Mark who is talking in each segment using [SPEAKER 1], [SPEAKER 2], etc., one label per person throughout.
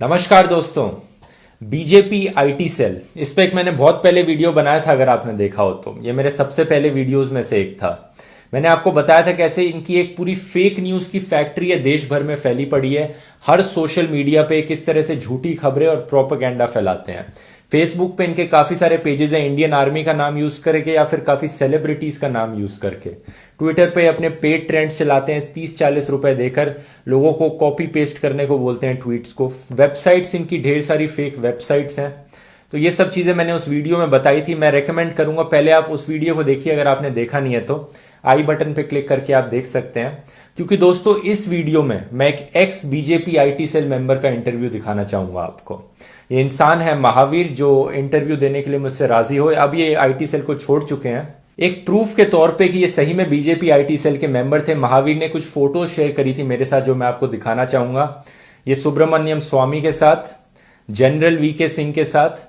[SPEAKER 1] नमस्कार दोस्तों। BJP IT cell इस पे एक मैंने बहुत पहले वीडियो बनाया था, अगर आपने देखा हो तो। ये मेरे सबसे पहले वीडियोस में से एक था। मैंने आपको बताया था कैसे इनकी एक पूरी फेक न्यूज की फैक्ट्री है, देश भर में फैली पड़ी है। हर सोशल मीडिया पे किस तरह से झूठी खबरें और प्रोपेगेंडा फैलाते हैं। फेसबुक पे इनके काफी सारे पेजेस हैं, इंडियन आर्मी का नाम यूज करके या फिर काफी सेलिब्रिटीज का नाम यूज करके। ट्विटर पे अपने पेड ट्रेंड्स चलाते हैं, 30-40 रुपए देकर लोगों को कॉपी पेस्ट करने को बोलते हैं ट्वीट्स को। वेबसाइट्स इनकी ढेर सारी फेक वेबसाइट्स हैं। तो ये सब चीजें मैंने उस वीडियो में बताई थी। मैं रेकमेंड करूंगा पहले आप उस वीडियो को देखिए, अगर आपने देखा नहीं है तो आई बटन पे क्लिक करके आप देख सकते हैं। क्योंकि दोस्तों इस वीडियो में मैं एक ex BJP IT cell member का इंटरव्यू दिखाना चाहूंगा आपको। ये इंसान है महावीर, जो इंटरव्यू देने के लिए मुझसे राजी हो। अब ये आईटी सेल को छोड़ चुके हैं। एक प्रूफ के तौर पे कि ये सही में बीजेपी आईटी सेल के मेंबर थे, महावीर ने कुछ फोटोज शेयर करी थी मेरे साथ, जो मैं आपको दिखाना चाहूंगा। ये सुब्रमण्यम स्वामी के साथ, जनरल वीके सिंह के साथ,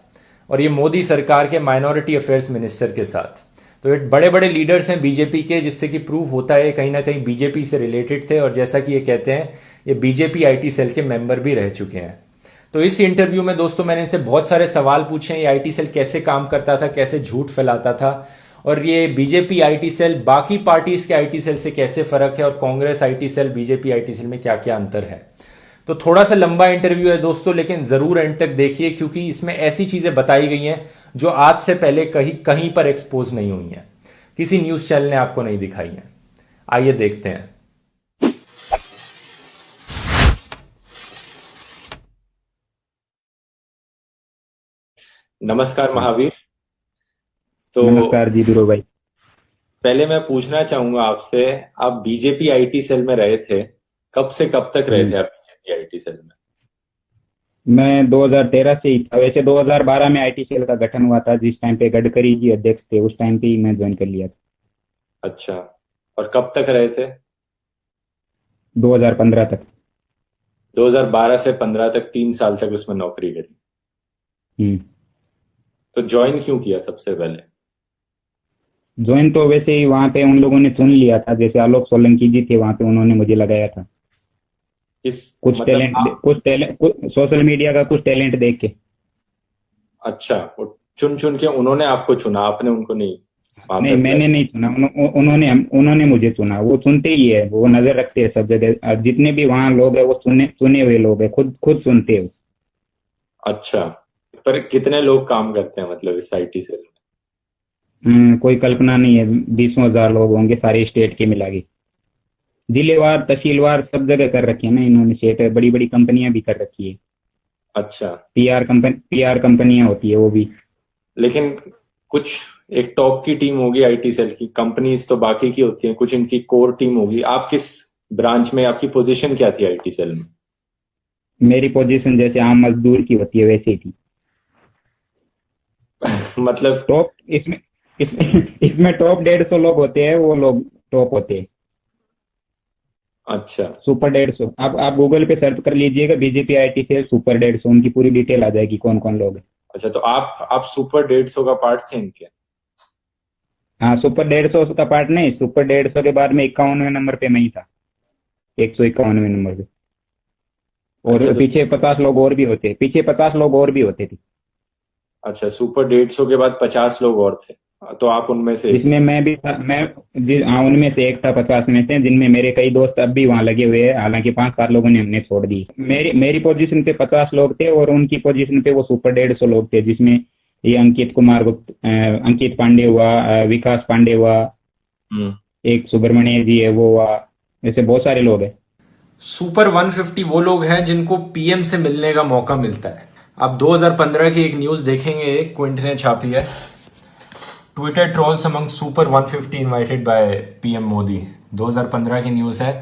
[SPEAKER 1] और ये मोदी सरकार के माइनॉरिटी अफेयर्स मिनिस्टर के साथ। तो ये बड़े बड़े लीडर्स हैं बीजेपी के, जिससे कि प्रूफ होता है कहीं ना कहीं बीजेपी से रिलेटेड थे। और जैसा कि ये कहते हैं, ये बीजेपी आईटी सेल के मेंबर भी रह चुके हैं। तो इस इंटरव्यू में दोस्तों मैंने इनसे बहुत सारे सवाल पूछे हैं। ये आईटी सेल कैसे काम करता था, कैसे झूठ फैलाता था, और ये बीजेपी आईटी सेल बाकी पार्टीज के आईटी सेल से कैसे फर्क है, और Congress IT cell BJP IT cell में क्या क्या अंतर है। तो थोड़ा सा लंबा इंटरव्यू है दोस्तों, लेकिन जरूर एंड तक देखिए, क्योंकि इसमें ऐसी चीजें बताई गई हैं जो आज से पहले कहीं कहीं पर एक्सपोज नहीं हुई हैं, किसी न्यूज चैनल ने आपको नहीं दिखाई हैं। आइए देखते हैं। नमस्कार महावीर। तो
[SPEAKER 2] नमस्कार जी दुरो भाई।
[SPEAKER 1] पहले मैं पूछना चाहूंगा आपसे, आप बीजेपी आईटी सेल में रहे थे, कब से कब तक रहे थे आप बीजेपी आईटी सेल में?
[SPEAKER 2] मैं 2013 से ही था। वैसे 2012 में आईटी सेल का गठन हुआ था, जिस टाइम पे गडकरी जी अध्यक्ष थे, उस टाइम पे ही मैं ज्वाइन कर लिया था।
[SPEAKER 1] अच्छा, और कब तक रहे थे?
[SPEAKER 2] 2015 तक।
[SPEAKER 1] 2012 से 15 तक 3 साल तक उसमें नौकरी करी।
[SPEAKER 2] हम्म।
[SPEAKER 1] तो ज्वाइन क्यों किया सबसे पहले?
[SPEAKER 2] ज्वाइन तो वैसे ही वहाँ पे उन लोगों ने चुन लिया था, जैसे आलोक सोलंकी जी थे वहाँ पे, उन्होंने मुझे लगाया था।
[SPEAKER 1] किस
[SPEAKER 2] कुछ
[SPEAKER 1] मतलब
[SPEAKER 2] टैलेंट,
[SPEAKER 1] आप?
[SPEAKER 2] सोशल मीडिया का कुछ टैलेंट देख के।
[SPEAKER 1] अच्छा, वो चुन चुन के उन्होंने आपको चुना, आपने उनको नहीं वहां पे
[SPEAKER 2] नहीं,
[SPEAKER 1] अप्लाई?
[SPEAKER 2] मैंने नहीं चुना, उन्होंने उन्होंने मुझे चुना। वो चुनते ही है, वो नजर रखते हैं सब जगह। जितने भी वहाँ लोग हैं वो चुने चुने हुए लोग हैं, खुद खुद सुनते हैं।
[SPEAKER 1] अच्छा, पर कितने लोग काम करते हैं मतलब इस आईटी सेल में?
[SPEAKER 2] कोई कल्पना नहीं है, 20,000 लोग होंगे सारे स्टेट के मिला के। जिलेवार तहसीलवार सब जगह कर रखी है ना इन्होंने सेट। बड़ी बड़ी कंपनियां भी कर रखी है।
[SPEAKER 1] अच्छा,
[SPEAKER 2] पीआर कंपनियां होती है वो भी।
[SPEAKER 1] लेकिन कुछ एक टॉप की टीम होगी आईटी सेल की, कंपनीज तो बाकी की होती हैं, कुछ इनकी कोर टीम होगी। आप किस ब्रांच में, आपकी पोजीशन क्या थी आईटी सेल में?
[SPEAKER 2] मेरी पोजीशन जैसे आम मजदूर की होती है वैसे ही थी।
[SPEAKER 1] मतलब
[SPEAKER 2] टॉप इसमें इसमें टॉप 150 लोग होते हैं, वो लोग टॉप होते हैं।
[SPEAKER 1] अच्छा।
[SPEAKER 2] सुपर 150। आप गूगल पे सर्च कर लीजिएगा, बीजेपी आईटी सेल सुपर 150, उनकी पूरी डिटेल आ जाएगी कौन कौन लोग हैं।
[SPEAKER 1] अच्छा, तो आप सुपर 150 का पार्ट थे इनके?
[SPEAKER 2] हाँ, सुपर 150 का पार्ट नहीं, सुपर 150 के बाद में 51वें नंबर पे मैं ही था। 151वें नंबर पे।
[SPEAKER 1] अच्छा
[SPEAKER 2] और
[SPEAKER 1] तो
[SPEAKER 2] पीछे 50 लोग और भी होते, पीछे 50 लोग और भी होते थे।
[SPEAKER 1] अच्छा, सुपर 150 के बाद 50 लोग और थे, तो आप उनमें से एक
[SPEAKER 2] जिसमें
[SPEAKER 1] थे?
[SPEAKER 2] मैं भी था। हाँ, उनमें से एक था 50 में से, जिनमें मेरे कई दोस्त अब भी वहाँ लगे हुए हैं। हालांकि 5-7 लोगों ने हमने छोड़ दी। मेरी मेरी पोजीशन पे 50 लोग थे, और उनकी पोजीशन पे वो सुपर 150 लोग थे, जिसमें ये अंकित कुमार गुप्त, अंकित पांडे हुआ, विकास पांडे हुआ,
[SPEAKER 1] हम्म।
[SPEAKER 2] एक सुब्रमण्य जी है वो हुआ। ऐसे बहुत सारे लोग हैं।
[SPEAKER 1] सुपर 150 वो लोग हैं जिनको पीएम से मिलने का मौका मिलता है। आप 2015 की एक न्यूज देखेंगे, क्विंट ने छापी है, Twitter trolls among super 150 invited by PM Modi. 2015 की न्यूज है।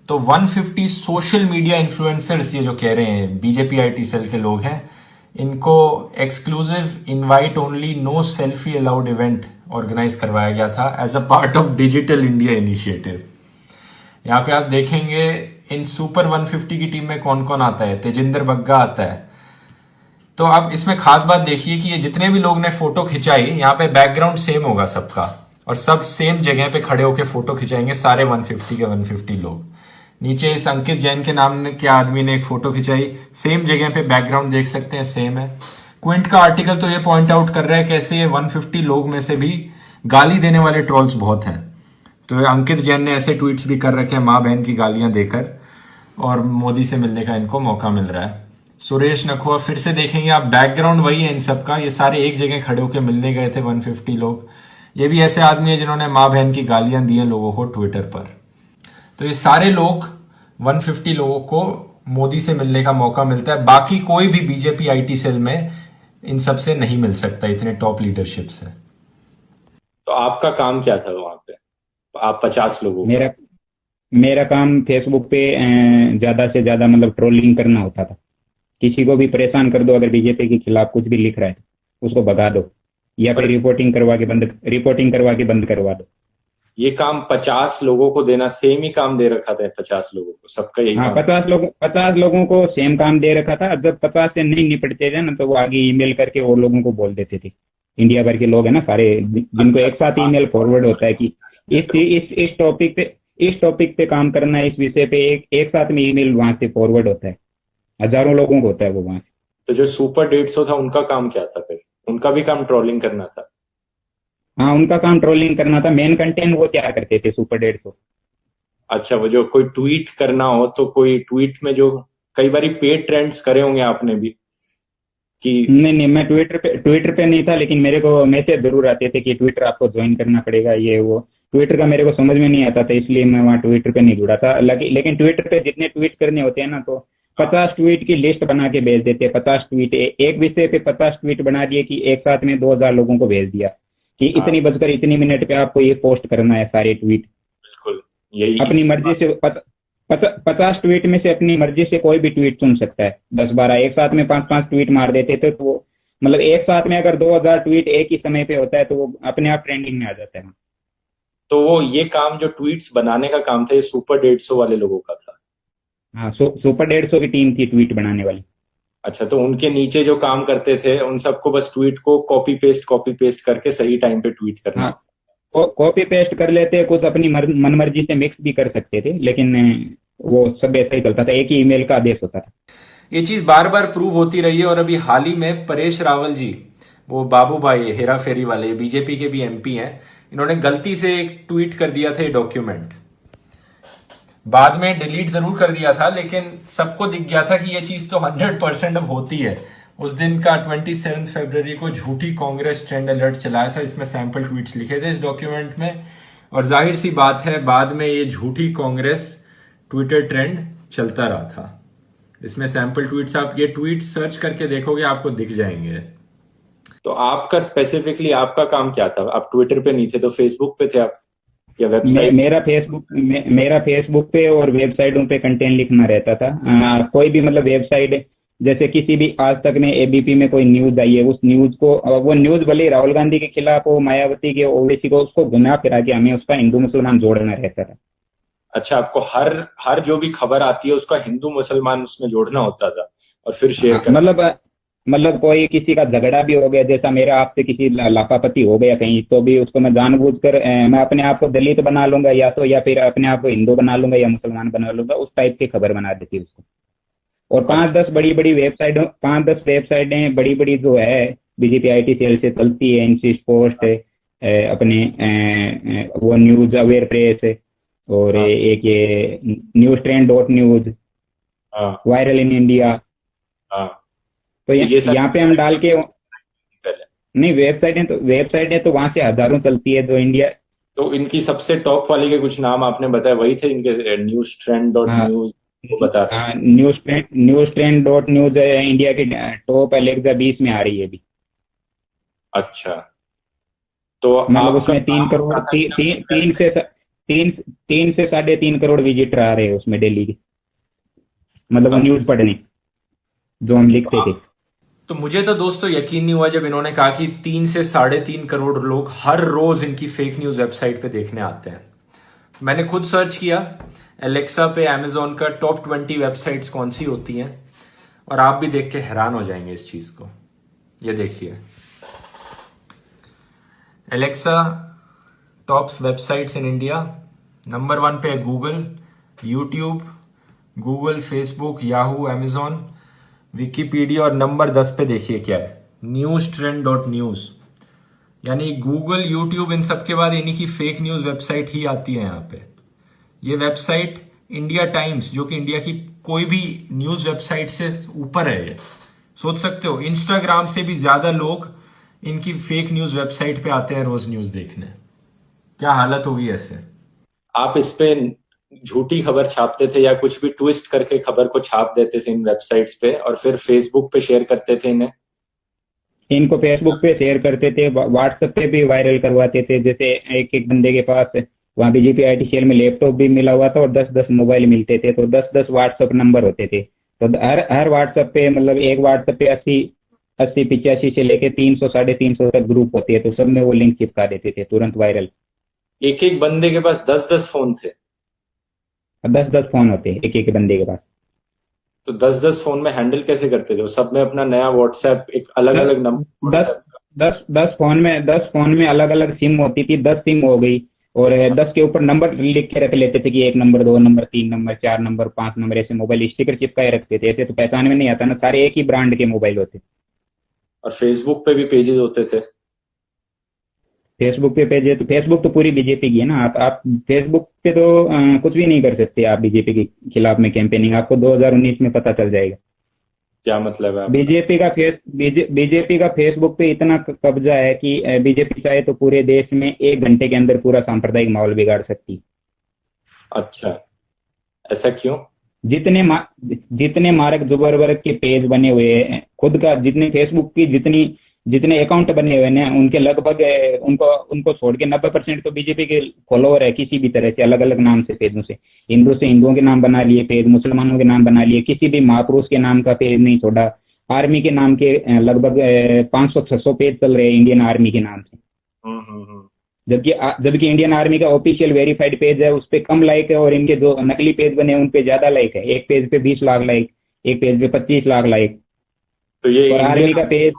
[SPEAKER 1] तो 150 सोशल मीडिया इन्फ्लुएंसर्स, ये जो कह रहे हैं बीजेपी आईटी सेल के लोग हैं, इनको exclusive invite only no selfie allowed event organise करवाया गया था as a part of digital India initiative. यहाँ पे आप देखेंगे इन सुपर 150 की टीम में कौन कौन आता है। तेजिंदर बग्गा आता है। तो अब इसमें खास बात देखिए कि ये जितने भी लोग ने फोटो खिंचाई, यहाँ पे बैकग्राउंड सेम होगा सबका, और सब सेम जगह पे खड़े होके फोटो खिंचाएंगे, सारे 150 के 150 लोग। नीचे इस अंकित जैन के नाम के आदमी ने एक फोटो खिंचाई, सेम जगह पे बैकग्राउंड देख सकते हैं, सेम है। क्विंट का आर्टिकल तो ये पॉइंट आउट कर रहा है कैसे ये 150 लोग में से भी गाली देने वाले ट्रोल्स बहुत हैं। तो अंकित जैन ने ऐसे ट्वीट्स भी कर रखे हैं माँ बहन की गालियां देकर, और मोदी से मिलने का इनको मौका मिल रहा है। सुरेश नखुआ, फिर से देखेंगे आप, बैकग्राउंड वही है इन सब का, ये सारे एक जगह खड़े होकर मिलने गए थे 150 लोग। ये भी ऐसे आदमी है जिन्होंने माँ बहन की गालियां दी हैं लोगों को ट्विटर पर। तो ये सारे लोग 150 लोगों को मोदी से मिलने का मौका मिलता है, बाकी कोई भी बीजेपी आईटी सेल में इन सब से नहीं मिल सकता, इतने टॉप लीडरशिप से। तो आपका काम क्या था वहां पे? आप 50 लोगों
[SPEAKER 2] मेरा मेरा काम फेसबुक पे ज्यादा से ज्यादा मतलब ट्रोलिंग करना होता था। किसी को भी परेशान कर दो, अगर बीजेपी के खिलाफ कुछ भी लिख रहा है उसको भगा दो, या फिर रिपोर्टिंग करवा के बंद करवा दो।
[SPEAKER 1] ये काम 50 लोगों को देना, सेम ही काम दे रखा था 50 लोगों को, सबका यही
[SPEAKER 2] हाँ,
[SPEAKER 1] काम?
[SPEAKER 2] 50 लोगों को सेम काम दे रखा था। जब 50 से नहीं निपटते थे ना, तो वो आगे ईमेल करके और लोगों को बोल देते थे। इंडिया भर के लोग है ना सारे, जिनको एक साथ ईमेल फॉरवर्ड होता है कि इस टॉपिक पे काम करना है, इस विषय पे एक साथ में ईमेल वहां से फॉरवर्ड होता है। हजारों लोगों को होता है वो वहां से।
[SPEAKER 1] तो जो सुपर 150 था उनका काम क्या था फिर? उनका भी काम ट्रोलिंग करना था?
[SPEAKER 2] हाँ, उनका काम ट्रोलिंग करना था। मेन कंटेंट वो क्या करते थे सुपर 150?
[SPEAKER 1] अच्छा, वो जो कोई ट्वीट करना हो तो कोई ट्वीट में जो कई बार पेड ट्रेंड्स करे होंगे आपने भी कि?
[SPEAKER 2] नहीं, मैं ट्विटर पे नहीं था, लेकिन मेरे को मैसेज जरूर आते थे कि ट्विटर आपको ज्वाइन करना पड़ेगा, ये वो। ट्विटर का मेरे को समझ में नहीं आता था, इसलिए मैं वहाँ ट्विटर पे नहीं जुड़ा था। लेकिन ट्विटर पे जितने ट्वीट करने होते हैं ना, तो 50 ट्वीट की लिस्ट बना के भेज देते हैं। 50 ट्वीट, एक विषय पे 50 ट्वीट बना दिए कि एक साथ में 2000 लोगों को भेज दिया कि इतनी बजकर इतनी मिनट पे आपको ये पोस्ट करना है सारे ट्वीट।
[SPEAKER 1] बिल्कुल, यही
[SPEAKER 2] अपनी मर्जी से 50 ट्वीट में से अपनी मर्जी से कोई भी ट्वीट चुन सकता है। 10-12 एक साथ में 5-5 ट्वीट मार देते थे, तो वो मतलब एक साथ में अगर 2000 ट्वीट एक ही समय पे होता है तो वो अपने आप ट्रेंडिंग में आ जाता है।
[SPEAKER 1] तो वो ये काम जो ट्वीट्स बनाने का काम था, ये सुपर 150 वाले लोगों का था?
[SPEAKER 2] हाँ, सुपर 150 की टीम थी ट्वीट बनाने वाली।
[SPEAKER 1] अच्छा, तो उनके नीचे जो काम करते थे उन सबको बस ट्वीट को कॉपी पेस्ट करके सही टाइम पे ट्वीट करना?
[SPEAKER 2] हाँ, कॉपी पेस्ट कर लेते, कुछ अपनी मन मर्जी से मिक्स भी कर सकते थे, लेकिन वो सब ऐसा ही चलता था, एक ही ईमेल का आदेश होता था।
[SPEAKER 1] ये चीज बार बार प्रूव होती रही है, और अभी हाल ही में परेश रावल जी, वो बाबू भाई हेरा फेरी वाले, बीजेपी के भी एमपी हैं, इन्होंने गलती से एक ट्वीट कर दिया था ये डॉक्यूमेंट। बाद में डिलीट जरूर कर दिया था, लेकिन सबको दिख गया था कि ये चीज तो 100% अब होती है। उस दिन का 27 फरवरी को झूठी कांग्रेस ट्रेंड अलर्ट चलाया था, इसमें सैंपल ट्वीट्स लिखे थे इस डॉक्यूमेंट में, और जाहिर सी बात है बाद में ये झूठी कांग्रेस ट्विटर ट्रेंड चलता रहा था। इसमें सैंपल ट्वीट्स, आप ये ट्वीट सर्च करके देखोगे आपको दिख जाएंगे। तो आपका स्पेसिफिकली आपका काम क्या था? आप ट्विटर पे नहीं थे तो फेसबुक पे थे आप, या वेबसाइट?
[SPEAKER 2] मेरा फेसबुक पे और वेबसाइटों पे कंटेंट लिखना रहता था। कोई भी मतलब वेबसाइट, जैसे किसी भी आज तक में एबीपी में कोई न्यूज आई है, उस न्यूज को, वो न्यूज भले ही राहुल गांधी के खिलाफ हो, मायावती के, ओवैसी को, उसको घुमा फिरा के हमें उसका हिंदू मुसलमान जोड़ना रहता था।
[SPEAKER 1] अच्छा, आपको हर जो भी खबर आती है उसका हिंदू मुसलमान उसमें जोड़ना होता था और फिर शेयर करना?
[SPEAKER 2] मतलब कोई किसी का झगड़ा भी हो गया, जैसा मेरा आपसे किसी लापापती हो गया कहीं, तो भी उसको मैं जानबूझकर मैं अपने आप को दलित बना लूंगा, या फिर अपने आप को हिंदू बना लूंगा या मुसलमान बना लूंगा, उस टाइप की खबर बना देती उसको। और 5-10 बड़ी बड़ी जो है बीजेपी आईटी सेल से चलती है, इंसिस्ट पोस्ट, अपने वो न्यूज अवेयर प्रेस, और एक ये न्यूज ट्रेंड.न्यूज, वायरल इन इंडिया। तो यहाँ पे हम डाल के, नहीं, वेबसाइटें तो वहां से हजारों चलती है जो इंडिया।
[SPEAKER 1] तो इनकी सबसे टॉप वाली के कुछ नाम आपने बताया, वही थे इनके? न्यूज ट्रेंड.न्यूज बता रहे?
[SPEAKER 2] न्यूज ट्रेंड.न्यूज इंडिया की टॉप अलेक्सा 20 में आ रही है अभी।
[SPEAKER 1] अच्छा, तो
[SPEAKER 2] मतलब उसमें 3 से 3.5 करोड़ विजिटर आ रहे हैं उसमें डेली के, मतलब न्यूज पढ़ने जो हम लिखते थे। तो मुझे तो दोस्तों यकीन नहीं हुआ जब इन्होंने कहा कि 3 से 3.5 करोड़ लोग हर रोज इनकी फेक न्यूज वेबसाइट पे देखने आते हैं। मैंने खुद सर्च किया एलेक्सा पे अमेजोन का टॉप 20 वेबसाइट्स कौन सी होती हैं, और आप भी देख के हैरान हो जाएंगे इस चीज को। ये देखिए, Alexa top websites in India, number 1 पे है Google,
[SPEAKER 1] YouTube, Google, Facebook, Yahoo, Amazon, Wikipedia और नंबर 10 पे देखिए क्या है, न्यूज ट्रेंड डॉट न्यूज। यानी गूगल, यूट्यूब, इन सब के बाद इन्हीं की फेक न्यूज वेबसाइट ही आती है यहाँ पे। ये वेबसाइट इंडिया टाइम्स, जो कि इंडिया की कोई भी न्यूज वेबसाइट से ऊपर है, ये सोच सकते हो। इंस्टाग्राम से भी ज्यादा लोग इनकी फेक न्यूज वेबसाइट पे आते हैं रोज न्यूज देखने। क्या हालत होगी ऐसे। आप इस पे झूठी खबर छापते थे या कुछ भी ट्विस्ट करके खबर को छाप देते थे इन वेबसाइट्स पे, और फिर फेसबुक पे शेयर करते थे इन्हें।
[SPEAKER 2] इनको फेसबुक पे शेयर करते थे, व्हाट्सएप पे भी वायरल करवाते थे। जैसे एक एक बंदे के पास वहाँ बीजेपी आईटी सेल में लैपटॉप भी मिला हुआ था और 10-10 मोबाइल मिलते थे, तो 10-10 व्हाट्सएप नंबर होते थे। तो हर व्हाट्सएप पे मतलब एक व्हाट्सएप पे 80-85 से लेके 300 350 तक ग्रुप होते हैं, तो सब में वो लिंक चिपका देते थे, तुरंत वायरल।
[SPEAKER 1] एक एक बंदे के पास 10-10 फोन थे।
[SPEAKER 2] 10-10 फोन होते हैं एक एक बंदे के पास।
[SPEAKER 1] तो 10-10 फोन में हैंडल कैसे करते थे वो? सब में अपना नया व्हाट्सएप, एक अलग अलग नंबर
[SPEAKER 2] दस
[SPEAKER 1] व्हाट्सएप।
[SPEAKER 2] 10 फोन में अलग अलग सिम होती थी, 10 सिम हो गई। और 10 के ऊपर नंबर लिख के रख लेते थे कि 1 number, 2 number, 3 number, 4 number, 5 number, ऐसे मोबाइल स्टिकर चिपकाए रखते थे। ऐसे तो पहचान में नहीं आता ना, सारे एक ही ब्रांड के मोबाइल होते।
[SPEAKER 1] और फेसबुक पे भी पेजेस होते थे।
[SPEAKER 2] फेसबुक पे पेज है तो फेसबुक तो पूरी बीजेपी की है ना। आप फेसबुक पे तो कुछ भी नहीं कर सकते आप बीजेपी के खिलाफ में कैंपेनिंग, आपको 2019 में पता चल जाएगा।
[SPEAKER 1] क्या मतलब है आपका?
[SPEAKER 2] बीजेपी का फेसबुक पे इतना कब्जा है कि बीजेपी चाहे तो पूरे देश में 1 घंटे के अंदर पूरा सांप्रदायिक माहौल बिगाड़ सकती है।
[SPEAKER 1] अच्छा, ऐसा क्यों?
[SPEAKER 2] जितने मार्क जुकरबर्ग के पेज बने हुए हैं, खुद का जितने फेसबुक की जितने अकाउंट बने हुए हैं उनके लगभग उनको उनको छोड़ के 90% तो बीजेपी के फॉलोअर है, किसी भी तरह से अलग अलग नाम से पेजों से हिंदुओं के नाम बना लिए पेज, मुसलमानों के नाम बना लिए, किसी भी महापुरुष के नाम का पेज नहीं छोड़ा। आर्मी के नाम के लगभग 500-600 पेज चल रहे हैं इंडियन आर्मी के नाम से।
[SPEAKER 1] हम्म।
[SPEAKER 2] जबकि इंडियन आर्मी का ऑफिशियल वेरीफाइड पेज है, उस पे कम लाइक है, और इनके जो नकली पेज बने हैं उन पे ज्यादा लाइक है। एक पेज पे 20 लाख लाइक, एक पेज पे 25 लाख लाइक।
[SPEAKER 1] तो ये
[SPEAKER 2] और आर्मी का पेज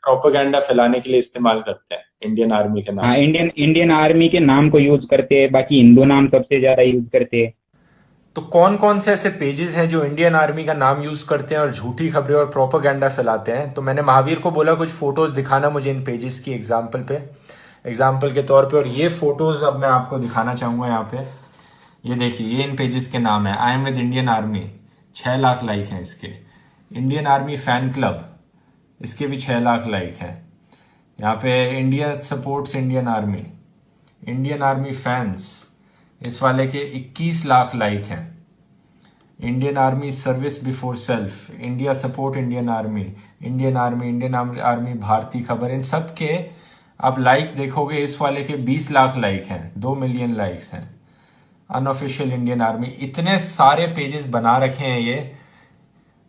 [SPEAKER 1] प्रोपेगेंडा फैलाने के लिए इस्तेमाल करते हैं इंडियन आर्मी के नाम।
[SPEAKER 2] हाँ, इंडियन आर्मी के नाम को यूज करते हैं, बाकी हिंदू नाम सबसे ज्यादा यूज करते हैं।
[SPEAKER 1] तो कौन कौन से ऐसे पेजेस हैं जो इंडियन आर्मी का नाम यूज करते हैं और झूठी खबरें और प्रोपेगेंडा फैलाते हैं? तो मैंने महावीर को बोला कुछ फोटोज दिखाना मुझे इन पेजेस की एग्जाम्पल के तौर पे। और ये फोटोज अब मैं आपको दिखाना चाहूंगा यहाँ पे। ये देखिए, ये इन पेजेस के नाम है। I am with Indian army, 6 lakh like हैं इसके। इंडियन आर्मी फैन क्लब, इसके भी 6 लाख लाइक है। यहाँ पे India supports Indian army, Indian army fans, इस वाले के 21 लाख लाइक हैं। Indian army service before self, India support Indian army, Indian army भारतीय खबर, इन सब के आप लाइक्स देखोगे, इस वाले के 20 लाख लाइक हैं, 2 मिलियन लाइक्स हैं। अनऑफिशियल इंडियन आर्मी, इतने सारे पेजेस बना रखे हैं ये।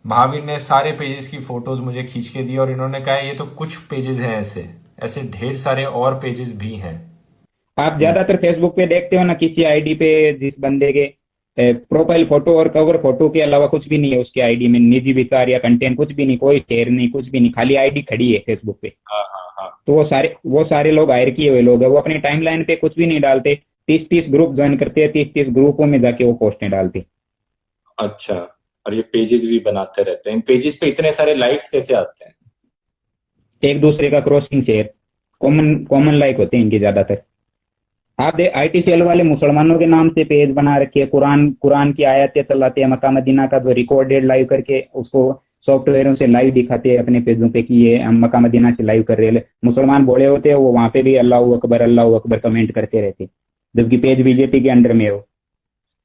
[SPEAKER 1] महावीर ने सारे पेजेस की फोटोज मुझे खींच के दी और इन्होंने कहा ये तो कुछ पेजेस हैं, ऐसे ढेर सारे और पेजेस भी हैं।
[SPEAKER 2] आप ज्यादातर फेसबुक पे देखते हो ना, किसी आईडी पे जिस बंदे के प्रोफाइल फोटो और कवर फोटो के अलावा कुछ भी नहीं है उसके आईडी में, निजी विचार या कंटेंट कुछ भी नहीं, कोई शेयर नहीं, कुछ भी नहीं, खाली आईडी खड़ी है फेसबुक पे।
[SPEAKER 1] हाँ।
[SPEAKER 2] तो वो सारे लोग हायर किए हुए लोग हैं, वो अपनी टाइमलाइन पे कुछ भी नहीं डालते। 30-30 ग्रुप ज्वाइन करते हैं, 30-30 ग्रुपों में जाके वो पोस्टें डालते।
[SPEAKER 1] अच्छा, और ये पेजेस भी बनाते रहते हैं। इन पेजेस पे इतने सारे लाइक्स कैसे आते हैं?
[SPEAKER 2] एक दूसरे का क्रॉसिंग शेयर, कॉमन लाइक होते हैं इनके ज्यादातर। आप आईटी सेल वाले मुसलमानों के नाम से पेज बना रखे हैं, कुरान की आयतें चलाते हैं, मक्का मदीना का जो रिकॉर्डेड लाइव करके उसको सॉफ्टवेयरों से लाइव दिखाते हैं अपने पेजों पे कि ये हम मक्का मदीना से लाइव कर रहे हैं। मुसलमान बोले होते हैं वो वहां पे भी अल्लाह अकबर कमेंट करते रहते, जबकि पेज बीजेपी के अंडर में हो।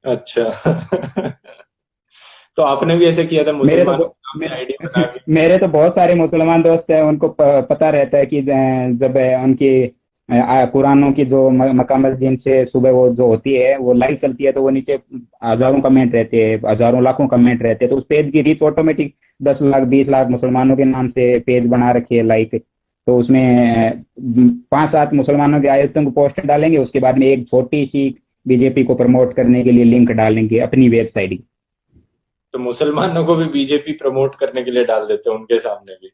[SPEAKER 1] अच्छा। तो आपने भी ऐसे किया था?
[SPEAKER 2] मेरे तो बहुत सारे मुसलमान दोस्त हैं, उनको पता रहता है कि जब उनकी कुरानों की जो मक्का मस्जिद से सुबह वो जो होती है वो लाइव चलती है, तो वो नीचे हजारों कमेंट रहते हैं, हजारों लाखों कमेंट रहते हैं, तो उस पेज की रीच ऑटोमेटिक 10 लाख 20 लाख मुसलमानों के नाम से पेज बना रखी है लाइक। तो उसमें 5-7 मुसलमानों के आयतों को पोस्ट डालेंगे, उसके बाद में एक छोटी सी बीजेपी को प्रमोट करने के लिए लिंक डालेंगे अपनी वेबसाइट की।
[SPEAKER 1] तो मुसलमानों को भी बीजेपी प्रमोट करने के लिए डाल देते हैं उनके सामने भी?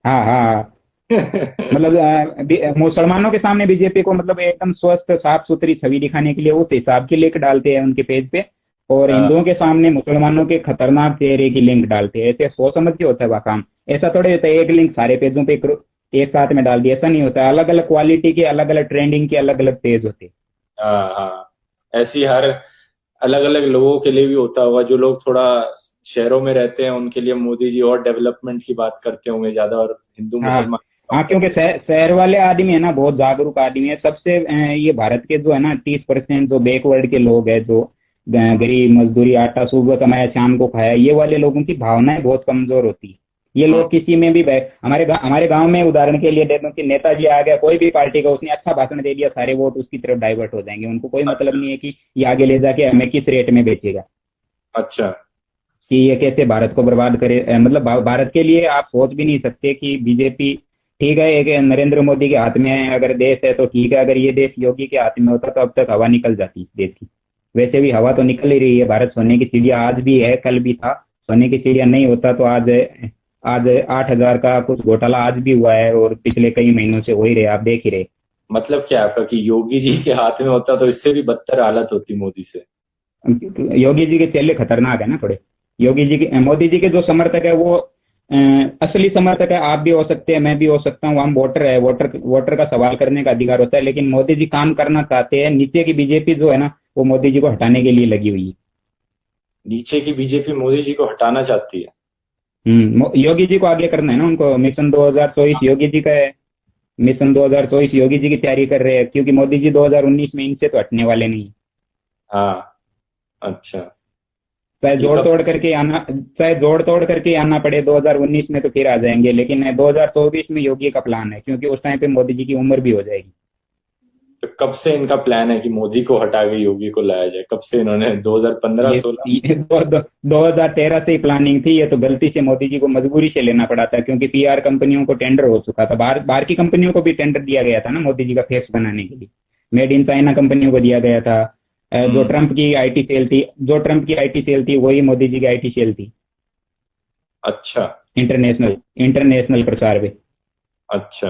[SPEAKER 2] हाँ। मतलब मुसलमानों के सामने बीजेपी को मतलब एकदम स्वस्थ साफ सुथरी छवि दिखाने के लिए उस हिसाब की लिंक डालते हैं उनके पेज पे। और
[SPEAKER 1] हाँ।
[SPEAKER 2] हिंदुओं के सामने मुसलमानों के खतरनाक चेहरे की लिंक डालते हैं। ऐसे सोच समझ के होता है वह काम। ऐसा थोड़े होता है एक लिंक सारे पेजों पे एक साथ में डाल दिया, ऐसा नहीं होता। अलग अलग क्वालिटी के, अलग अलग ट्रेंडिंग के अलग अलग पेज होते हैं।
[SPEAKER 1] हाँ हाँ, ऐसी हर अलग अलग लोगों के लिए भी होता होगा। जो लोग थोड़ा शहरों में रहते हैं उनके लिए मोदी जी और डेवलपमेंट की बात करते होंगे ज्यादा, और हिंदू
[SPEAKER 2] हाँ
[SPEAKER 1] मुसलमान कम
[SPEAKER 2] हाँ, क्योंकि
[SPEAKER 1] करते
[SPEAKER 2] शहर वाले आदमी है ना बहुत जागरूक आदमी है। सबसे ये भारत के जो है ना 30% जो बैकवर्ड के लोग हैं, जो
[SPEAKER 1] हैं।
[SPEAKER 2] गरीब मजदूरी आटा सुबह कमाया शाम को खाया, ये वाले लोगों की भावनाएं बहुत कमजोर होती है। ये
[SPEAKER 1] हम्म,
[SPEAKER 2] लोग किसी में भी हमारे गांव में उदाहरण के लिए दे दूं कि नेताजी आ गया कोई भी पार्टी का, उसने अच्छा भाषण दे दिया, सारे वोट उसकी तरफ डाइवर्ट हो जाएंगे। उनको कोई मतलब
[SPEAKER 1] अच्छा
[SPEAKER 2] नहीं है कि ये आगे ले जाके हमें किस रेट में बेचेगा,
[SPEAKER 1] अच्छा।
[SPEAKER 2] कि ये कैसे भारत को बर्बाद करे। मतलब भारत के लिए आप सोच भी नहीं सकते कि बीजेपी, ठीक है एक नरेंद्र मोदी के हाथ में है अगर देश है तो ठीक है, अगर ये देश योगी के हाथ में होता तो अब तक हवा निकल जाती देश की। वैसे भी हवा तो निकल ही रही है। भारत सोने की चिड़िया आज भी है, कल भी था। सोने की चिड़िया नहीं होता तो आज आज 8,000 का कुछ घोटाला आज भी हुआ है, और पिछले कई महीनों से हो ही रहे, आप देख ही रहे।
[SPEAKER 1] मतलब क्या आपका कि योगी जी के हाथ में होता तो इससे भी बदतर हालत होती मोदी से?
[SPEAKER 2] योगी जी के चेले खतरनाक है ना थोड़े। योगी जी के, मोदी जी के जो समर्थक है वो असली समर्थक है। आप भी हो सकते हैं, मैं भी हो सकता हूँ, हम वोटर है। वोटर का सवाल करने का अधिकार होता है। लेकिन मोदी जी काम करना चाहते हैं। नीचे की बीजेपी जो है ना वो मोदी जी को हटाने के लिए लगी हुई है।
[SPEAKER 1] नीचे की बीजेपी मोदी जी को हटाना चाहती है?
[SPEAKER 2] योगी जी को आगे करना है ना उनको। मिशन 2024 योगी जी का है। मिशन 2024 योगी जी की तैयारी कर रहे हैं, क्योंकि मोदी जी 2019 में इनसे तो हटने वाले नहीं।
[SPEAKER 1] हाँ। अच्छा। ये कब?
[SPEAKER 2] चाहे जोड़ तोड़ करके आना पड़े 2019 में तो फिर आ जाएंगे, लेकिन 2024 में योगी का प्लान है, क्योंकि उस टाइम पे मोदी जी की उम्र भी हो जाएगी।
[SPEAKER 1] तो कब से इनका प्लान है कि मोदी को हटा के योगी को लाया जाए? कब से इन्होंने 2015
[SPEAKER 2] ये
[SPEAKER 1] 16?
[SPEAKER 2] 2013 से ही प्लानिंग थी। ये तो गलती से मोदी जी को मजबूरी से लेना पड़ा था, क्योंकि पीआर कंपनियों को टेंडर हो चुका था। बाहर बाहर की कंपनियों को भी टेंडर दिया गया था ना मोदी जी का फेस बनाने के लिए। मेड इन चाइना कंपनियों को दिया गया था। जो
[SPEAKER 1] हम्म।
[SPEAKER 2] ट्रंप की आईटी सेल थी, वही मोदी जी की आईटी सेल थी।
[SPEAKER 1] अच्छा
[SPEAKER 2] इंटरनेशनल इंटरनेशनल प्रचार पे।
[SPEAKER 1] अच्छा।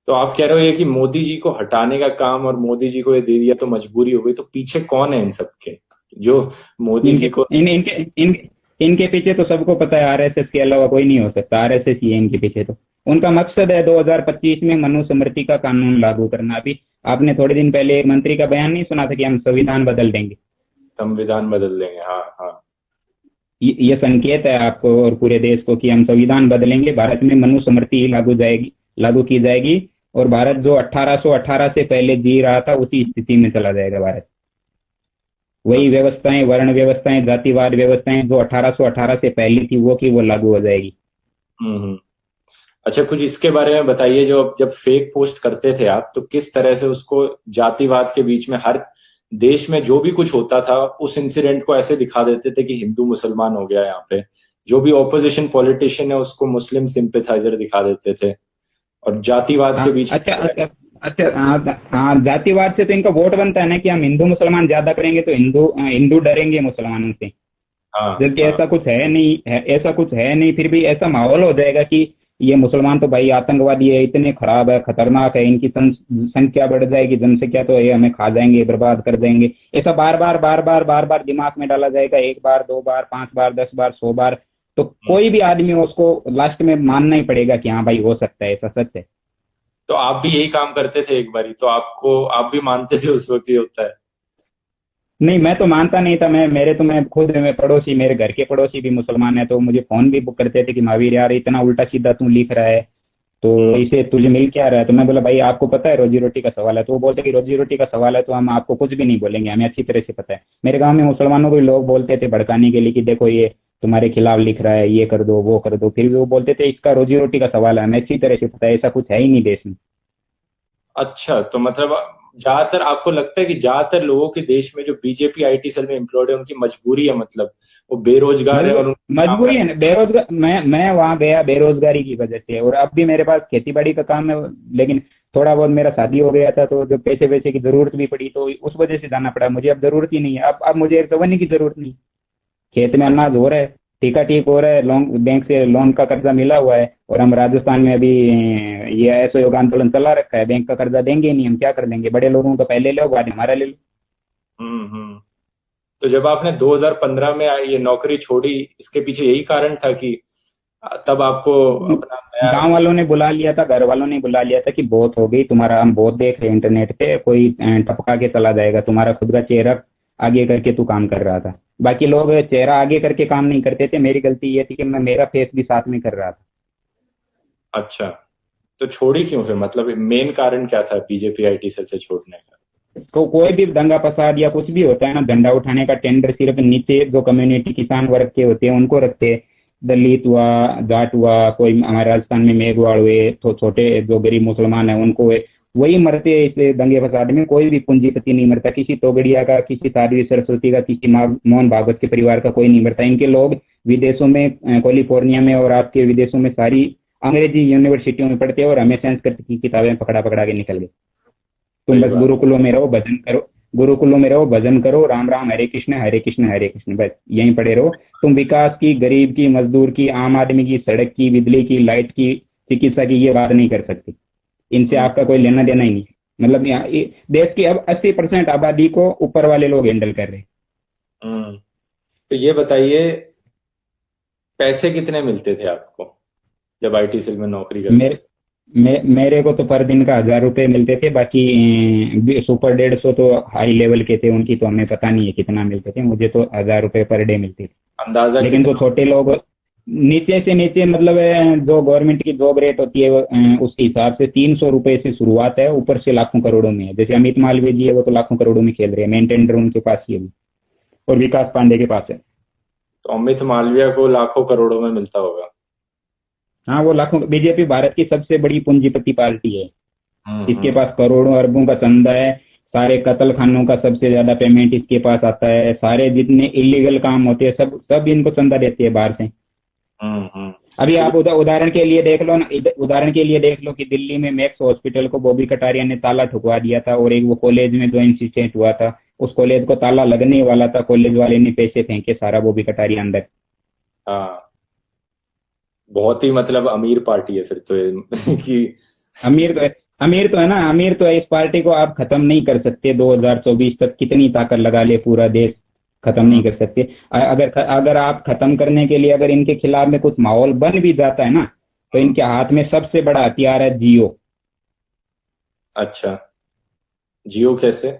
[SPEAKER 1] तो आप कह रहे हो ये कि मोदी जी को हटाने का काम, और मोदी जी को ये दे दिया तो मजबूरी हो गई, तो पीछे कौन है इन सबके जो मोदी
[SPEAKER 2] इनके
[SPEAKER 1] जी को?
[SPEAKER 2] इन इनके इन इनके पीछे तो सबको पता है, आरएसएस के अलावा कोई नहीं हो सकता। आरएसएस ही है इनके पीछे। तो उनका मकसद है 2025 में मनुस्मृति का कानून लागू करना। अभी आपने थोड़े दिन पहले एक मंत्री का बयान नहीं सुना था कि हम संविधान बदल देंगे?
[SPEAKER 1] संविधान बदल देंगे, हाँ हाँ।
[SPEAKER 2] ये संकेत है आपको और पूरे देश को कि हम संविधान बदलेंगे, भारत में मनुस्मृति ही लागू की जाएगी। और भारत जो 1818 से पहले जी रहा था उसी स्थिति में चला जाएगा भारत।
[SPEAKER 1] तो
[SPEAKER 2] वही व्यवस्थाएं, वर्ण व्यवस्थाएं, जातिवाद व्यवस्थाएं जो 1818 से पहले थी वो की वो लागू हो जाएगी।
[SPEAKER 1] हम्म। अच्छा, कुछ इसके बारे में बताइए। जो जब फेक पोस्ट करते थे आप, तो किस तरह से उसको जातिवाद के बीच में, हर देश में जो भी कुछ होता था उस इंसिडेंट को ऐसे दिखा देते थे कि हिंदू मुसलमान हो गया यहाँ पे। जो भी ऑपोजिशन पॉलिटिशियन है उसको मुस्लिम सिंपैथाइजर दिखा देते थे, और जातिवाद
[SPEAKER 2] हाँ
[SPEAKER 1] के बीच
[SPEAKER 2] अच्छा
[SPEAKER 1] में।
[SPEAKER 2] अच्छा अच्छा। हाँ हाँ, जातिवाद से तो इनका वोट बनता है ना कि हम हिंदू मुसलमान ज्यादा करेंगे तो हिंदू डरेंगे मुसलमानों से।
[SPEAKER 1] हाँ
[SPEAKER 2] जबकि
[SPEAKER 1] हाँ।
[SPEAKER 2] ऐसा कुछ है नहीं है, ऐसा कुछ है नहीं। फिर भी ऐसा माहौल हो जाएगा कि ये मुसलमान तो भाई आतंकवादी है, इतने खराब है, खतरनाक है, इनकी संख्या बढ़ जाएगी, जनसंख्या तो ये हमें खा जाएंगे, बर्बाद कर देंगे। ऐसा बार बार दिमाग में डाला जाएगा। एक बार, दो बार, 5 बार, 10 बार, 100 बार। तो
[SPEAKER 1] हम्म।
[SPEAKER 2] कोई भी आदमी उसको लास्ट में मानना ही पड़ेगा कि हाँ भाई हो सकता है, ऐसा सच है।
[SPEAKER 1] तो आप भी यही काम करते थे एक बारी, तो आप भी मानते थे उस वक्त ये होता है?
[SPEAKER 2] नहीं, मैं तो मानता नहीं था। मैं खुद, मैं पड़ोसी, मेरे घर के पड़ोसी भी मुसलमान है, तो मुझे फोन भी बुक करते थे कि महावीर यार इतना उल्टा सीधा तू लिख रहा है, तो
[SPEAKER 1] हम्म
[SPEAKER 2] इसे तुझे मिल क्या रहा है? तो मैं बोला भाई आपको पता है रोजी रोटी का सवाल है? तो वो बोलते कि रोजी रोटी का सवाल है तो हम आपको कुछ भी नहीं बोलेंगे, हमें अच्छी तरह से पता है। मेरे गांव में मुसलमानों को भी लोग बोलते थे भड़काने के लिए कि देखो ये तुम्हारे खिलाफ लिख रहा है, ये कर दो वो कर दो। फिर भी वो बोलते थे इसका रोजी रोटी का सवाल है, हमें अच्छी तरह से पता है, ऐसा कुछ है ही नहीं देश में।
[SPEAKER 1] अच्छा, तो मतलब ज्यादातर आपको लगता है कि ज्यादातर लोगों के देश में जो बीजेपी आईटी सेल में एम्प्लॉयड है उनकी मजबूरी है, मतलब वो बेरोजगार है और उनको काम
[SPEAKER 2] मजबूरी है
[SPEAKER 1] करना।
[SPEAKER 2] ना, बेरोजगार। मैं वहां गया बेरोजगारी की वजह से, और अब भी मेरे पास खेती बाड़ी का काम है। लेकिन थोड़ा बहुत मेरा शादी हो गया था तो जो पैसे वैसे की जरूरत भी पड़ी तो उस वजह से जाना पड़ा। मुझे अब जरूरत ही नहीं है। अब मुझे एक दवाने की जरूरत नहीं। खेत में
[SPEAKER 1] अच्छा।
[SPEAKER 2] अनाज हो रहा है, ठीका ठीक हो रहा है, लोन बैंक से लोन का कर्जा मिला हुआ है। और हम राजस्थान में अभी ये असहयोग आंदोलन चला रखा है, बैंक का कर्जा देंगे ही नहीं, हम क्या कर लेंगे? बड़े लोगों का पहले लो बाद में हमारा ले लो।
[SPEAKER 1] हम्म। तो जब आपने 2015 में ये नौकरी छोड़ी, इसके पीछे यही कारण था कि तब आपको अपना नया।
[SPEAKER 2] गांव वालों ने बुला लिया था, घर वालों ने बुला लिया था कि बहुत हो गई तुम्हारा, हम बहुत देख रहे हैं इंटरनेट पे, कोई टपका के चला जाएगा, तुम्हारा खुद का चेहरा आगे करके तू काम कर रहा था। बाकी लोग चेहरा आगे करके काम नहीं करते थे, मेरी गलती ये थी कि मैं मेरा फेस भी साथ में कर रहा था।
[SPEAKER 1] अच्छा, तो छोड़ी क्यों फिर? मतलब मेन कारण क्या था बीजेपी आईटी सेल से छोड़ने का?
[SPEAKER 2] तो कोई भी दंगा फसाद या कुछ भी होता है ना, झंडा उठाने का टेंडर सिर्फ नीचे जो कम्युनिटी किसान वर्ग के होते हैं उनको रखते हैं। दलित हुआ, जाट हुआ, कोई हमारे राजस्थान में मेघवाड़ हुए, तो छोटे जो गरीब मुसलमान है उनको हुए, वही मरते हैं इस दंगे फसाद में। कोई भी पूंजीपति नहीं मरता, किसी तोगड़िया का, किसी साध्वी सरस्वती का, किसी मोहन भागवत के परिवार का कोई नहीं मरता। इनके लोग विदेशों में, कैलिफोर्निया में और आपके विदेशों में सारी अंग्रेजी यूनिवर्सिटियों में पढ़ते हैं और हमें संस्कृत की किताबें पकड़ा पकड़ा के निकल गए। तुम बस गुरुकुलों में रहो, भजन करो, गुरुकुलों में रहो, भजन करो, राम राम हरे कृष्ण हरे कृष्ण हरे कृष्ण, बस यहीं पड़े रहो। तुम विकास की, गरीब की, मजदूर की, आम आदमी की, सड़क की, बिजली की, लाइट की, चिकित्सा की ये बात नहीं कर सकते। इनसे आपका कोई लेना देना ही नहीं। मतलब यहाँ देश की अब 80% आबादी को ऊपर वाले लोग हैंडल कर रहे हैं।
[SPEAKER 1] तो ये बताइए, पैसे कितने मिलते थे आपको जब आईटी सेल में नौकरी करते?
[SPEAKER 2] मेरे को तो पर दिन का 1,000 रुपए मिलते थे। बाकी सुपर 150 तो हाई लेवल के थे, उनकी तो हमें पता नहीं है कितना मिलते थे। मुझे तो 1,000 रुपए पर डे मिलते थे।
[SPEAKER 1] अंदाजा?
[SPEAKER 2] लेकिन जो छोटे लोग नीचे से नीचे, मतलब जो गवर्नमेंट की जॉब रेट होती है उसके हिसाब से 300 रुपए से शुरुआत है, ऊपर से लाखों करोड़ों में है। जैसे अमित मालवीय जी है, वो तो लाखों करोड़ों में खेल रहे हैं, मेन टेंडर उनके पास ही है और विकास पांडे के पास है।
[SPEAKER 1] तो अमित मालवीय को लाखों करोड़ों में मिलता होगा?
[SPEAKER 2] हाँ, वो लाखों। बीजेपी भारत की सबसे बड़ी पूंजीपति पार्टी है। इसके पास करोड़ों अरबों का चंदा है। सारे कत्ल खानों का सबसे ज्यादा पेमेंट इसके पास आता है। सारे जितने इलीगल काम होते हैं सब सब इनको चंदा देती है बाहर से। अभी आप उदाहरण के लिए देख लो ना, उदाहरण के लिए देख लो कि दिल्ली में मैक्स हॉस्पिटल को बॉबी कटारिया ने ताला ठुकवा दिया था, और एक वो कॉलेज में जो इंसिडेंट हुआ था, उस कॉलेज को ताला लगने वाला था, कॉलेज वाले ने पैसे फेंके सारा बॉबी कटारिया अंदर।
[SPEAKER 1] हाँ, बहुत ही मतलब अमीर पार्टी है फिर तो ये कि
[SPEAKER 2] अमीर तो है, अमीर तो है ना, अमीर तो है। इस पार्टी को आप खत्म नहीं कर सकते। 2024 तक कितनी ताकत लगा ले, पूरा देश खत्म नहीं कर सकते। अगर आप खत्म करने के लिए अगर इनके खिलाफ में कुछ माहौल बन भी जाता है ना, तो इनके हाथ में सबसे बड़ा हथियार है जियो।
[SPEAKER 1] अच्छा, जियो कैसे?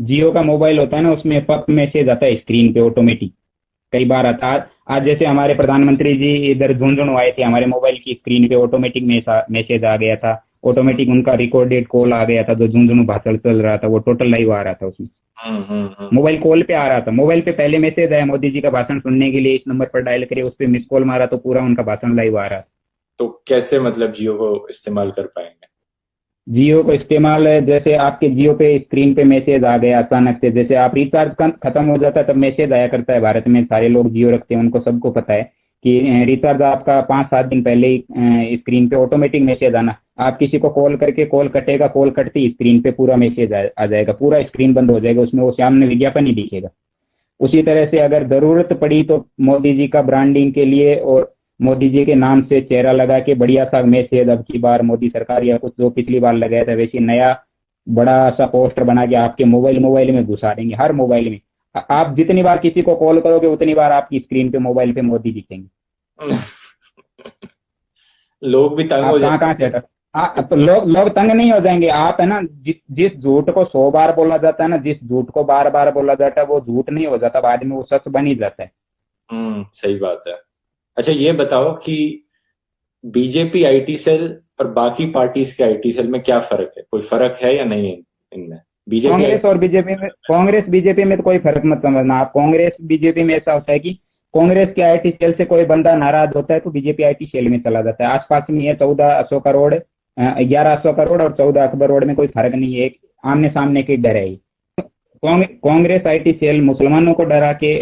[SPEAKER 2] जियो का मोबाइल होता है ना, उसमें पप मैसेज आता है स्क्रीन पे ऑटोमेटिक, कई बार आता है। आज जैसे हमारे प्रधानमंत्री जी इधर झुंझुनू आए थे, हमारे मोबाइल की स्क्रीन पे ऑटोमेटिक मैसेज आ गया था, ऑटोमेटिक उनका रिकॉर्डेड कॉल आ गया था, जो झुंझुनू भाषण चल रहा था वो टोटल लाइव आ रहा था उसमें। मोबाइल कॉल पे आ रहा था, मोबाइल पे पहले मैसेज आया मोदी जी का भाषण सुनने के लिए, इस नंबर पर डायल करिए, उस पर मिस कॉल मारा तो पूरा उनका भाषण लाइव आ रहा था।
[SPEAKER 1] तो कैसे मतलब जियो को इस्तेमाल कर पाएंगे?
[SPEAKER 2] जियो को इस्तेमाल है, जैसे आपके जियो पे स्क्रीन पे मैसेज आ गया अचानक से, जैसे आप रिचार्ज खत्म हो जाता है तब मैसेज आया करता है। भारत में सारे लोग जियो रखते हैं, उनको सबको पता है कि रिचार्ज आपका 5-7 दिन पहले ही स्क्रीन पे ऑटोमेटिक मैसेज आना। आप किसी को कॉल करके, कॉल कटेगा, कॉल कटते ही स्क्रीन पे पूरा मैसेज आ जाएगा, पूरा स्क्रीन बंद हो जाएगा, उसमें वो सामने विज्ञापन ही दिखेगा। उसी तरह से अगर जरूरत पड़ी तो मोदी जी का ब्रांडिंग के लिए और मोदी जी के नाम से चेहरा लगा के बढ़िया सा मैसेज, अब की बार मोदी सरकार या कुछ जो पिछली बार लगाया था वैसे नया बड़ा सा पोस्टर बना के आपके मोबाइल में घुसा देंगे, हर मोबाइल में। आप जितनी बार किसी को कॉल करोगे उतनी बार आपकी स्क्रीन पे मोबाइल पे मोदी दिखेंगे।
[SPEAKER 1] लोग भी तंग हो जाएंगे।
[SPEAKER 2] कहाँ से तो लोग तंग नहीं हो जाएंगे। आप है ना, जिस झूठ को 100 बार बोला जाता है ना, जिस झूठ को बार बार बोला जाता है वो झूठ नहीं हो जाता, बाद में वो सच बन ही जाता है।
[SPEAKER 1] सही बात है। अच्छा, ये बताओ कि बीजेपी आईटी सेल और बाकी पार्टीज के आईटी सेल में क्या फर्क है? कोई फर्क है या नहीं इनमें? बीजेपी
[SPEAKER 2] कांग्रेस और बीजेपी में, कांग्रेस बीजेपी में तो कोई फर्क मत समझना आप। कांग्रेस बीजेपी में ऐसा होता है कि कांग्रेस के आईटी सेल से कोई बंदा नाराज होता है तो बीजेपी आईटी सेल में चला जाता है। आसपास में है 14 अशोका रोड, 11 अशोका रोड और 14 अकबर रोड में कोई फर्क नहीं है, आमने सामने की डर है। कांग्रेस आईटी सेल मुसलमानों को डरा के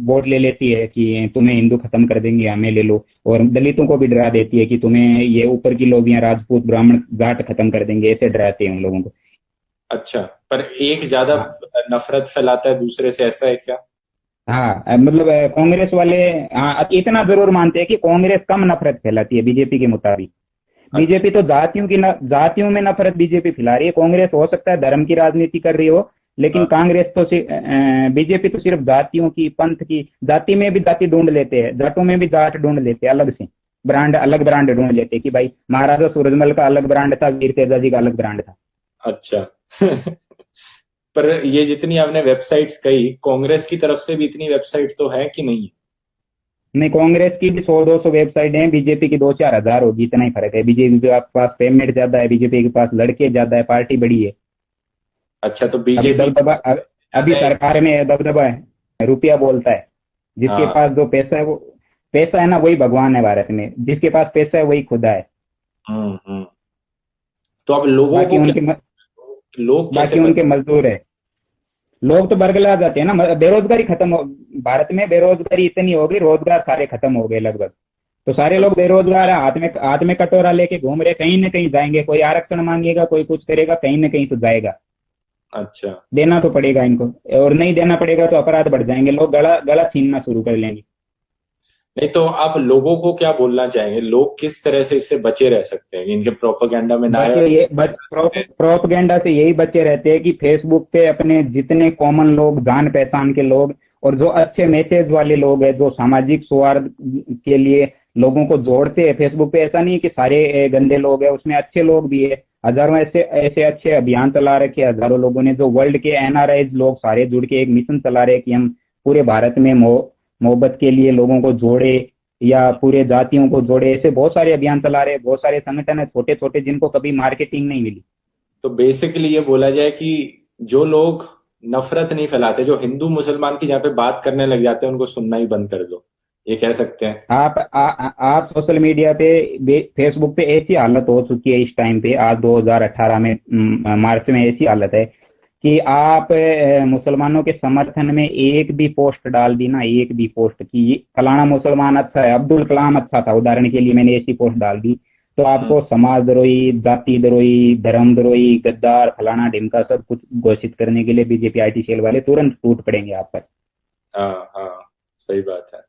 [SPEAKER 2] वोट ले लेती है कि तुम्हें हिंदू खत्म कर देंगे, हमें ले लो, और दलितों को भी डरा देती है कि तुम्हें ये ऊपर की लोग, राजपूत ब्राह्मण जाट खत्म कर देंगे, ऐसे डराते हैं उन लोगों को।
[SPEAKER 1] अच्छा, पर एक ज्यादा नफरत फैलाता है दूसरे से, ऐसा है क्या?
[SPEAKER 2] हाँ, मतलब कांग्रेस वाले इतना जरूर मानते हैं कि कांग्रेस कम नफरत फैलाती है बीजेपी के मुताबिक। बीजेपी तो जातियों में नफरत बीजेपी फैला रही है, कांग्रेस हो सकता है धर्म की राजनीति कर रही हो, लेकिन
[SPEAKER 1] हाँ।
[SPEAKER 2] कांग्रेस तो बीजेपी तो सिर्फ जातियों की, पंथ की, जाति में भी जाति ढूंढ लेते हैं, जाटों में भी जाट ढूंढ लेते हैं, अलग से ब्रांड, अलग ब्रांड ढूंढ लेते हैं कि भाई महाराजा सूरजमल का अलग ब्रांड था, वीर तेजा जी का अलग ब्रांड था।
[SPEAKER 1] अच्छा। पर ये जितनी आपने वेबसाइट्स कही, कांग्रेस की तरफ से भी इतनी वेबसाइट तो है कि नहीं?
[SPEAKER 2] नहीं, कांग्रेस की भी 100-200 वेबसाइट है, बीजेपी की 2-4 हजार होगी, इतना ही फर्क है। बीजेपी के पास पेमेंट ज्यादा है, बीजेपी के पास लड़के ज्यादा है, पार्टी बड़ी है।
[SPEAKER 1] अच्छा, तो
[SPEAKER 2] अभी
[SPEAKER 1] बीजेपी
[SPEAKER 2] दबदबा अभी
[SPEAKER 1] ज्यादा है।
[SPEAKER 2] सरकार में दबदबा है, रुपया बोलता है। जिसके
[SPEAKER 1] हाँ।
[SPEAKER 2] पास जो पैसा है वो, पैसा है ना वही भगवान है भारत में, जिसके पास पैसा है वही खुदा है।
[SPEAKER 1] हम्म। तो अब लोगों
[SPEAKER 2] बाकी
[SPEAKER 1] को क्या,
[SPEAKER 2] उनके
[SPEAKER 1] लोग कैसे
[SPEAKER 2] बाकी उनके
[SPEAKER 1] बचे?
[SPEAKER 2] मजदूर है। लोग तो बरगला जाते हैं ना, बेरोजगारी खत्म हो, भारत में बेरोजगारी इतनी हो गई, रोजगार सारे खत्म हो गए लगभग। तो सारे लोग बेरोजगार है, हाथ में कटोरा लेके घूम रहे, कहीं ना कहीं जाएंगे, कोई आरक्षण मांगेगा, कोई कुछ करेगा, कहीं ना कहीं तो जाएगा।
[SPEAKER 1] अच्छा।
[SPEAKER 2] देना तो पड़ेगा इनको, और नहीं देना पड़ेगा तो अपराध बढ़ जाएंगे, लोग गला गला छीनना शुरू कर लेंगे।
[SPEAKER 1] नहीं तो आप लोगों को क्या बोलना चाहेंगे, लोग किस तरह से इससे बचे रह सकते हैं, इनके प्रोपेगेंडा में ना आए?
[SPEAKER 2] बच्चे ये प्रोपगेंडा से यही बच्चे रहते हैं कि फेसबुक पे अपने जितने कॉमन लोग, जान पहचान के लोग, और जो अच्छे मैसेज वाले लोग हैं, जो सामाजिक सौहार्द के लिए लोगों को जोड़ते हैं फेसबुक पे, ऐसा नहीं कि सारे गंदे लोग हैं, उसमें अच्छे लोग भी है। हजारों ऐसे ऐसे अच्छे अभियान चला रखे हैं, हजारों लोगों ने, जो वर्ल्ड के एनआरआई लोग सारे जुड़ के एक मिशन चला रहे हैं कि हम पूरे भारत में मोहब्बत के लिए लोगों को जोड़े, या पूरे जातियों को जोड़े। ऐसे बहुत सारे अभियान चला रहे हैं, बहुत सारे संगठन है छोटे छोटे, जिनको कभी मार्केटिंग नहीं मिली।
[SPEAKER 1] तो बेसिकली ये बोला जाए कि जो लोग नफरत नहीं फैलाते, जो हिंदू मुसलमान की जहाँ पे बात करने लग जाते हैं, उनको सुनना ही बंद कर दो, ये कह सकते हैं?
[SPEAKER 2] आप सोशल मीडिया पे, फेसबुक पे ऐसी हालत हो चुकी है इस टाइम पे, आज 2018 में, मार्च में ऐसी हालत है कि आप मुसलमानों के समर्थन में एक भी पोस्ट डाल दी ना, एक भी पोस्ट की फलाना मुसलमान अच्छा है, अब्दुल कलाम अच्छा था, उदाहरण के लिए मैंने ऐसी पोस्ट डाल दी, तो आपको समाजद्रोही, जाति द्रोही, धर्मद्रोही, गद्दार, फलाना ढिमका सब कुछ घोषित करने के लिए बीजेपी आईटी सेल वाले तुरंत टूट पड़ेंगे आप पर।
[SPEAKER 1] हाँ हाँ, सही बात है।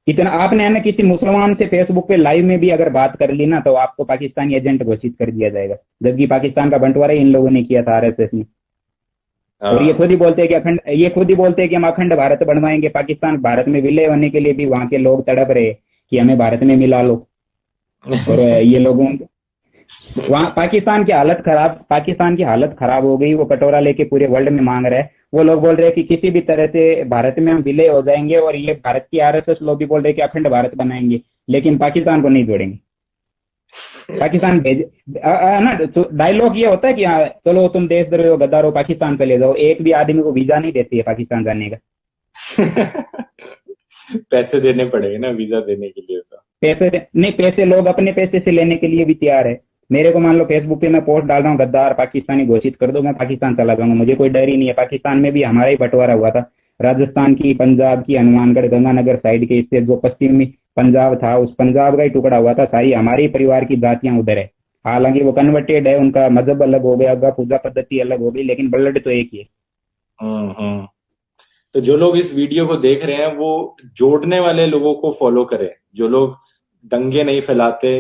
[SPEAKER 2] इतना आपने, है ना, किसी मुसलमान से फेसबुक पे लाइव में भी अगर बात कर ली ना, तो आपको पाकिस्तानी एजेंट घोषित कर दिया जाएगा, जबकि पाकिस्तान का बंटवारा इन लोगों ने किया था, आरएसएस ने। और ये
[SPEAKER 1] हाँ।
[SPEAKER 2] खुद ही बोलते हैं कि ये खुद ही बोलते हैं कि हम अखंड भारत बनवाएंगे। पाकिस्तान भारत में विलय होने के लिए भी वहां के लोग तड़प रहे कि हमें भारत में मिला लो। और ये लोगों, वहाँ पाकिस्तान की हालत खराब हो गई, वो कटोरा लेके पूरे वर्ल्ड में मांग रहा है। वो लोग बोल रहे हैं कि किसी भी तरह से भारत में हम विलय हो जाएंगे, और ये भारत की आरएसएस लोग भी बोल रहे हैं कि अखंड भारत बनाएंगे, लेकिन पाकिस्तान को नहीं जोड़ेंगे। पाकिस्तान भेज ना, तो डायलॉग ये होता है कि हाँ चलो तुम देशद्रोही हो, गद्दार हो, पाकिस्तान चले जाओ। एक भी आदमी को वीजा नहीं देती है पाकिस्तान जाने का।
[SPEAKER 1] पैसे देने पड़ेंगे ना वीजा देने के लिए तो।
[SPEAKER 2] पैसे नहीं, पैसे लोग अपने पैसे से लेने के लिए भी तैयार है। मेरे को मान लो फेसबुक पे मैं पोस्ट डाल रहा हूँ, गद्दार पाकिस्तानी घोषित कर दो, मैं पाकिस्तान चला जाऊंगा, मुझे कोई डर ही नहीं है। पाकिस्तान में भी हमारा ही बंटवारा हुआ था, राजस्थान की, पंजाब की, हनुमानगढ़, गंगानगर साइड के इससे जो पश्चिमी पंजाब था, उस पंजाब का ही टुकड़ा हुआ था। सारी हमारे ही परिवार की जातियां उधर है। हालांकि वो कन्वर्टेड है, उनका मजहब अलग हो गया, उनका पूजा पद्धति अलग हो गई, लेकिन ब्लड तो एक ही है।
[SPEAKER 1] हम्म। तो जो लोग इस वीडियो को देख रहे हैं, वो जोड़ने वाले लोगों को फॉलो करें, जो लोग दंगे नहीं फैलाते।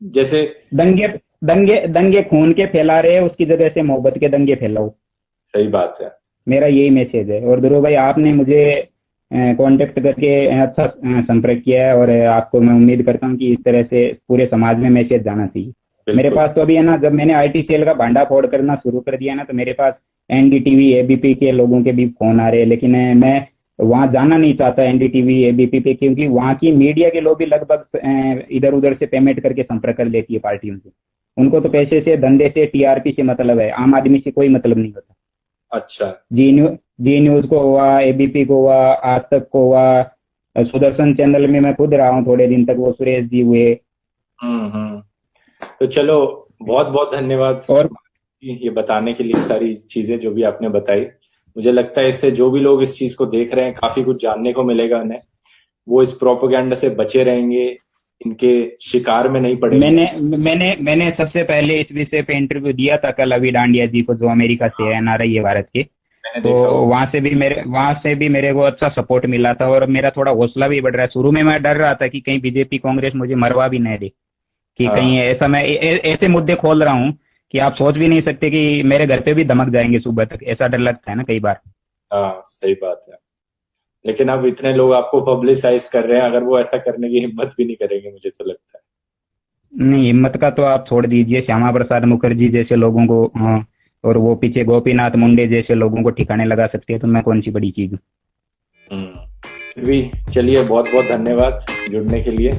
[SPEAKER 1] जैसे
[SPEAKER 2] दंगे दंगे दंगे खून के फैला रहे हैं, उसकी जगह से मोहब्बत के दंगे फैलाओ।
[SPEAKER 1] सही बात है।
[SPEAKER 2] मेरा यही मैसेज है। और ध्रुव भाई, आपने मुझे कांटेक्ट करके अच्छा संपर्क किया है, और आपको मैं उम्मीद करता हूँ कि इस तरह से पूरे समाज में मैसेज जाना चाहिए। मेरे
[SPEAKER 1] बिल्कुल।
[SPEAKER 2] पास तो अभी, है ना, जब मैंने आईटी सेल का भांडा फोड़ करना शुरू कर दिया ना, तो मेरे पास एनडीटीवी, एबीपी के लोगों के भी फोन आ रहे हैं, लेकिन मैं वहां जाना नहीं चाहता, एनडीटीवी, एबीपी पे, क्योंकि वहां की मीडिया के लोग भी लगभग इधर उधर से पेमेंट करके संपर्क कर लेती है पार्टियों से। उनको तो पैसे से, धंधे से, टीआरपी से मतलब है, आम आदमी से कोई मतलब नहीं होता।
[SPEAKER 1] अच्छा।
[SPEAKER 2] जी न्यूज को हुआ, एबीपी को हुआ, आज तक को हुआ, सुदर्शन चैनल में मैं खुद रहा हूँ थोड़े दिन तक, वो सुरेश जी हुए।
[SPEAKER 1] हम्म। तो चलो, बहुत बहुत धन्यवाद
[SPEAKER 2] और
[SPEAKER 1] ये बताने के लिए, सारी चीजें जो भी आपने बताई। मुझे लगता है इससे जो भी लोग इस चीज को देख रहे हैं, काफी कुछ जानने को मिलेगा उन्हें। वो इस प्रोपेगेंडा से बचे रहेंगे, इनके शिकार में नहीं पड़ेंगे।
[SPEAKER 2] मैंने सबसे पहले इस विषय पे इंटरव्यू दिया था कल अभी डांडिया जी को, जो अमेरिका से है, एनआरआई है भारत के।
[SPEAKER 1] मैंने
[SPEAKER 2] तो
[SPEAKER 1] देखा।
[SPEAKER 2] वहां से भी मेरे को अच्छा सपोर्ट मिला था, और मेरा थोड़ा हौसला भी बढ़ रहा है। शुरू में मैं डर रहा था कि कहीं बीजेपी कांग्रेस मुझे मरवा भी नहीं दे, कि
[SPEAKER 1] हाँ।
[SPEAKER 2] कहीं ऐसा, मैं ऐसे मुद्दे खोल रहा हूँ कि आप सोच भी नहीं सकते कि मेरे घर पे भी धमक जाएंगे सुबह तक, ऐसा डर लगता है ना कई बार।
[SPEAKER 1] हाँ सही बात है। लेकिन अब इतने लोग आपको पब्लिसाइज कर रहे हैं, अगर वो ऐसा करने की हिम्मत भी नहीं करेंगे मुझे तो लगता है।
[SPEAKER 2] नहीं, हिम्मत का तो आप छोड़ दीजिए, श्यामा प्रसाद मुखर्जी जैसे लोगों को और वो पीछे गोपीनाथ मुंडे जैसे लोगों को ठिकाने लगा सकते हैं, तो मैं कौन सी बड़ी चीज हूँ।
[SPEAKER 1] फिर भी चलिए, बहुत बहुत धन्यवाद जुड़ने के लिए।